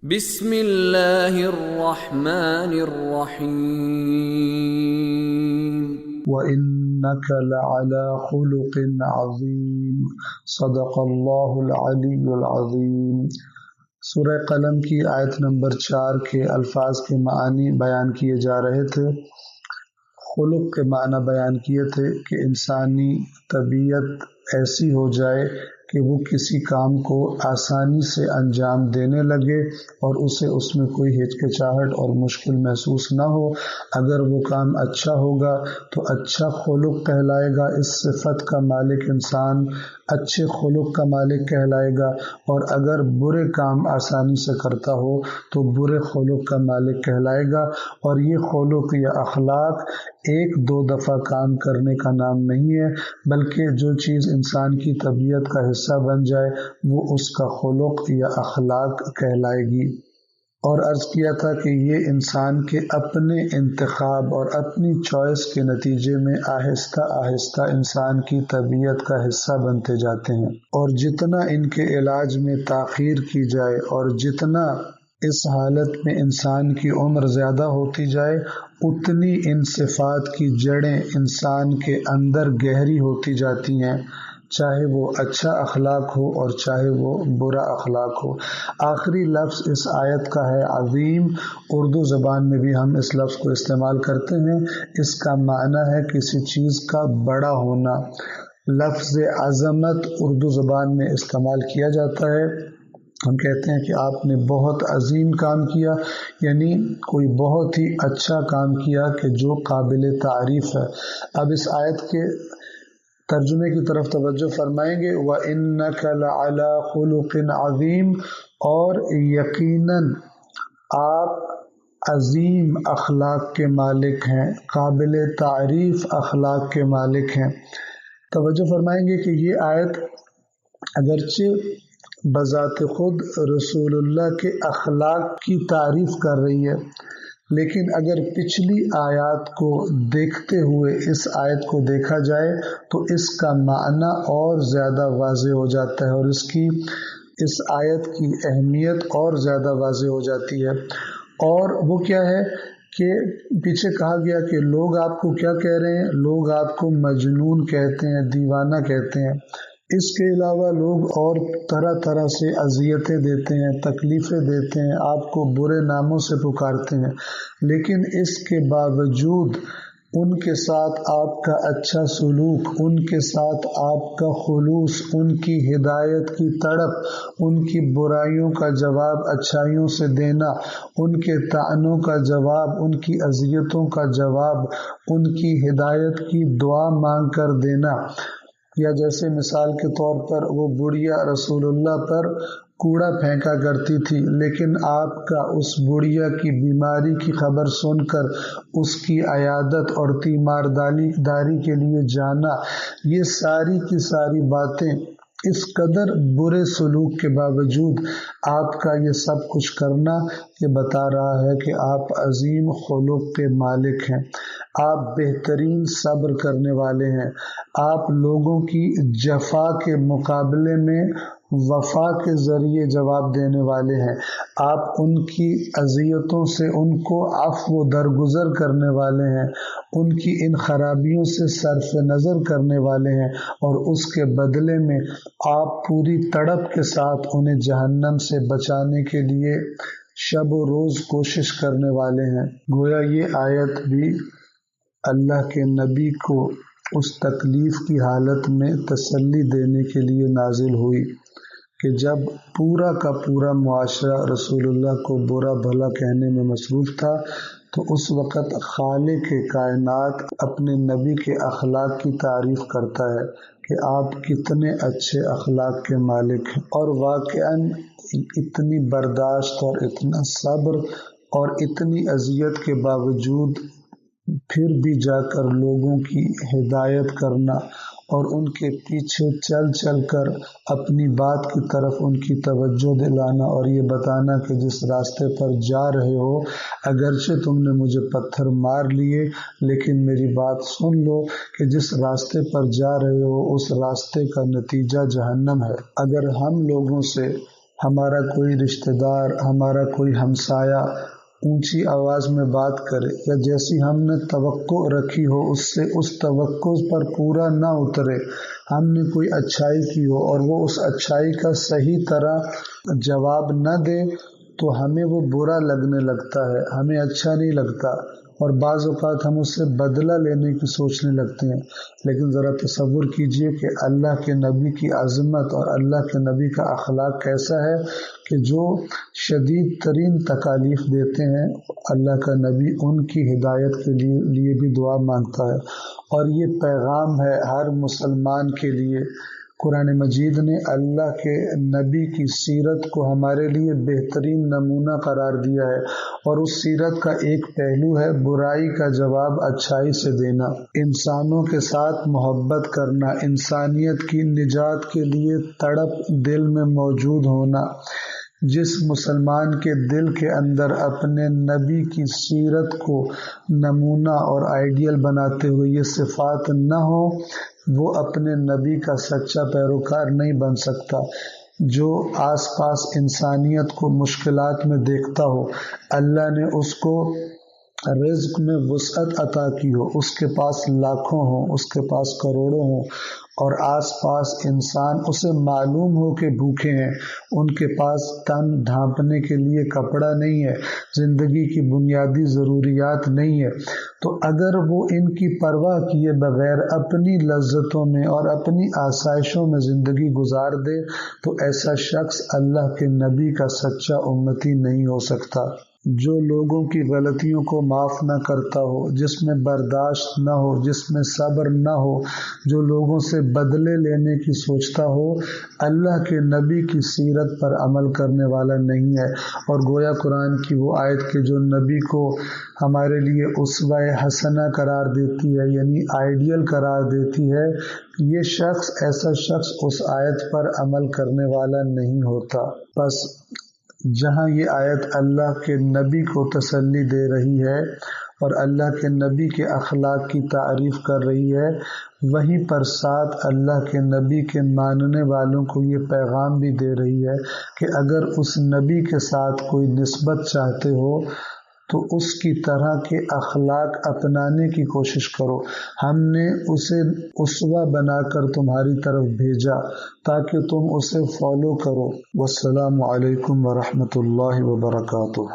بسم اللہ الرحمن الرحیم وَإِنَّكَ لَعَلَى خُلُقٍ عَظِيمٍ صدق اللہ العلی العظیم۔ سورہ قلم کی آیت نمبر 4 کے الفاظ کے معنی بیان کیے جا رہے تھے۔ خلق کے معنی بیان کیے تھے کہ انسانی طبیعت ایسی ہو جائے کہ وہ کسی کام کو آسانی سے انجام دینے لگے اور اسے اس میں کوئی ہچکچاہٹ اور مشکل محسوس نہ ہو۔ اگر وہ کام اچھا ہوگا تو اچھا خلق کہلائے گا، اس صفت کا مالک انسان اچھے خلق کا مالک کہلائے گا، اور اگر برے کام آسانی سے کرتا ہو تو برے خلق کا مالک کہلائے گا۔ اور یہ خلق یا اخلاق ایک دو دفعہ کام کرنے کا نام نہیں ہے، بلکہ جو چیز انسان کی طبیعت کا حصہ بن جائے وہ اس کا خلق یا اخلاق کہلائے گی۔ اور عرض کیا تھا کہ یہ انسان کے اپنے انتخاب اور اپنی چوائس کے نتیجے میں آہستہ آہستہ انسان کی طبیعت کا حصہ بنتے جاتے ہیں، اور جتنا ان کے علاج میں تاخیر کی جائے اور جتنا اس حالت میں انسان کی عمر زیادہ ہوتی جائے اتنی ان صفات کی جڑیں انسان کے اندر گہری ہوتی جاتی ہیں، چاہے وہ اچھا اخلاق ہو اور چاہے وہ برا اخلاق ہو۔ آخری لفظ اس آیت کا ہے عظیم۔ اردو زبان میں بھی ہم اس لفظ کو استعمال کرتے ہیں، اس کا معنی ہے کسی چیز کا بڑا ہونا۔ لفظ عظمت اردو زبان میں استعمال کیا جاتا ہے، ہم کہتے ہیں کہ آپ نے بہت عظیم کام کیا، یعنی کوئی بہت ہی اچھا کام کیا کہ جو قابل تعریف ہے۔ اب اس آیت کے ترجمے کی طرف توجہ فرمائیں گے۔ وَإِنَّكَ لَعَلَى خُلُقٍ عَظِيمٍ، اور یقیناً آپ عظیم اخلاق کے مالک ہیں، قابل تعریف اخلاق کے مالک ہیں۔ توجہ فرمائیں گے کہ یہ آیت اگرچہ بذات خود رسول اللہ کے اخلاق کی تعریف کر رہی ہے، لیکن اگر پچھلی آیات کو دیکھتے ہوئے اس آیت کو دیکھا جائے تو اس کا معنی اور زیادہ واضح ہو جاتا ہے، اور اس آیت کی اہمیت اور زیادہ واضح ہو جاتی ہے۔ اور وہ کیا ہے کہ پیچھے کہا گیا کہ لوگ آپ کو کیا کہہ رہے ہیں؟ لوگ آپ کو مجنون کہتے ہیں، دیوانہ کہتے ہیں۔ اس کے علاوہ لوگ اور طرح طرح سے اذیتیں دیتے ہیں، تکلیفیں دیتے ہیں، آپ کو برے ناموں سے پکارتے ہیں، لیکن اس کے باوجود ان کے ساتھ آپ کا اچھا سلوک، ان کے ساتھ آپ کا خلوص، ان کی ہدایت کی تڑپ، ان کی برائیوں کا جواب اچھائیوں سے دینا، ان کے طعنوں کا جواب، ان کی اذیتوں کا جواب، ان کی ہدایت کی دعا مانگ کر دینا۔ یا جیسے مثال کے طور پر وہ بڑھیا رسول اللہ پر کوڑا پھینکا کرتی تھی، لیکن آپ کا اس بڑھیا کی بیماری کی خبر سن کر اس کی عیادت اور تیمارداری کے لیے جانا، یہ ساری کی ساری باتیں اس قدر برے سلوک کے باوجود آپ کا یہ سب کچھ کرنا یہ بتا رہا ہے کہ آپ عظیم خلق کے مالک ہیں، آپ بہترین صبر کرنے والے ہیں، آپ لوگوں کی جفا کے مقابلے میں وفا کے ذریعے جواب دینے والے ہیں، آپ ان کی اذیتوں سے ان کو عفو درگزر کرنے والے ہیں، ان کی ان خرابیوں سے صرف نظر کرنے والے ہیں، اور اس کے بدلے میں آپ پوری تڑپ کے ساتھ انہیں جہنم سے بچانے کے لیے شب و روز کوشش کرنے والے ہیں۔ گویا یہ آیت بھی اللہ کے نبی کو اس تکلیف کی حالت میں تسلی دینے کے لیے نازل ہوئی کہ جب پورا کا پورا معاشرہ رسول اللہ کو برا بھلا کہنے میں مصروف تھا، تو اس وقت خالق کائنات اپنے نبی کے اخلاق کی تعریف کرتا ہے کہ آپ کتنے اچھے اخلاق کے مالک ہیں، اور واقعاً اتنی برداشت اور اتنا صبر اور اتنی اذیت کے باوجود پھر بھی جا کر لوگوں کی ہدایت کرنا اور ان کے پیچھے چل چل کر اپنی بات کی طرف ان کی توجہ دلانا، اور یہ بتانا کہ جس راستے پر جا رہے ہو اگرچہ تم نے مجھے پتھر مار لیے لیکن میری بات سن لو کہ جس راستے پر جا رہے ہو اس راستے کا نتیجہ جہنم ہے۔ اگر ہم لوگوں سے ہمارا کوئی رشتہ دار، ہمارا کوئی ہمسایہ اونچی آواز میں بات کرے یا جیسی ہم نے توقع رکھی ہو اس سے اس توقع پر پورا نہ اترے، ہم نے کوئی اچھائی کی ہو اور وہ اس اچھائی کا صحیح طرح جواب نہ دے تو ہمیں وہ برا لگنے لگتا ہے، ہمیں اچھا نہیں لگتا، اور بعض اوقات ہم اس سے بدلہ لینے کی سوچنے لگتے ہیں۔ لیکن ذرا تصور کیجئے کہ اللہ کے نبی کی عظمت اور اللہ کے نبی کا اخلاق کیسا ہے کہ جو شدید ترین تکالیف دیتے ہیں، اللہ کا نبی ان کی ہدایت کے لیے بھی دعا مانگتا ہے۔ اور یہ پیغام ہے ہر مسلمان کے لیے۔ قرآن مجید نے اللہ کے نبی کی سیرت کو ہمارے لیے بہترین نمونہ قرار دیا ہے، اور اس سیرت کا ایک پہلو ہے برائی کا جواب اچھائی سے دینا، انسانوں کے ساتھ محبت کرنا، انسانیت کی نجات کے لیے تڑپ دل میں موجود ہونا۔ جس مسلمان کے دل کے اندر اپنے نبی کی سیرت کو نمونہ اور آئیڈیل بناتے ہوئے یہ صفات نہ ہو، وہ اپنے نبی کا سچا پیروکار نہیں بن سکتا۔ جو آس پاس انسانیت کو مشکلات میں دیکھتا ہو، اللہ نے اس کو رزق میں وسعت عطا کی ہو، اس کے پاس لاکھوں ہوں، اس کے پاس کروڑوں ہوں، اور آس پاس انسان اسے معلوم ہو کہ بھوکے ہیں، ان کے پاس تن ڈھانپنے کے لیے کپڑا نہیں ہے، زندگی کی بنیادی ضروریات نہیں ہے، تو اگر وہ ان کی پرواہ کیے بغیر اپنی لذتوں میں اور اپنی آسائشوں میں زندگی گزار دے تو ایسا شخص اللہ کے نبی کا سچا امتی نہیں ہو سکتا۔ جو لوگوں کی غلطیوں کو معاف نہ کرتا ہو، جس میں برداشت نہ ہو، جس میں صبر نہ ہو، جو لوگوں سے بدلے لینے کی سوچتا ہو، اللہ کے نبی کی سیرت پر عمل کرنے والا نہیں ہے۔ اور گویا قرآن کی وہ آیت کہ جو نبی کو ہمارے لیے اسوہ حسنہ قرار دیتی ہے، یعنی آئیڈیل قرار دیتی ہے، یہ شخص، ایسا شخص اس آیت پر عمل کرنے والا نہیں ہوتا۔ بس جہاں یہ آیت اللہ کے نبی کو تسلی دے رہی ہے اور اللہ کے نبی کے اخلاق کی تعریف کر رہی ہے، وہیں پر ساتھ اللہ کے نبی کے ماننے والوں کو یہ پیغام بھی دے رہی ہے کہ اگر اس نبی کے ساتھ کوئی نسبت چاہتے ہو تو اس کی طرح کے اخلاق اپنانے کی کوشش کرو۔ ہم نے اسے اسوہ بنا کر تمہاری طرف بھیجا تاکہ تم اسے فالو کرو۔ والسلام علیکم ورحمۃ اللہ وبرکاتہ۔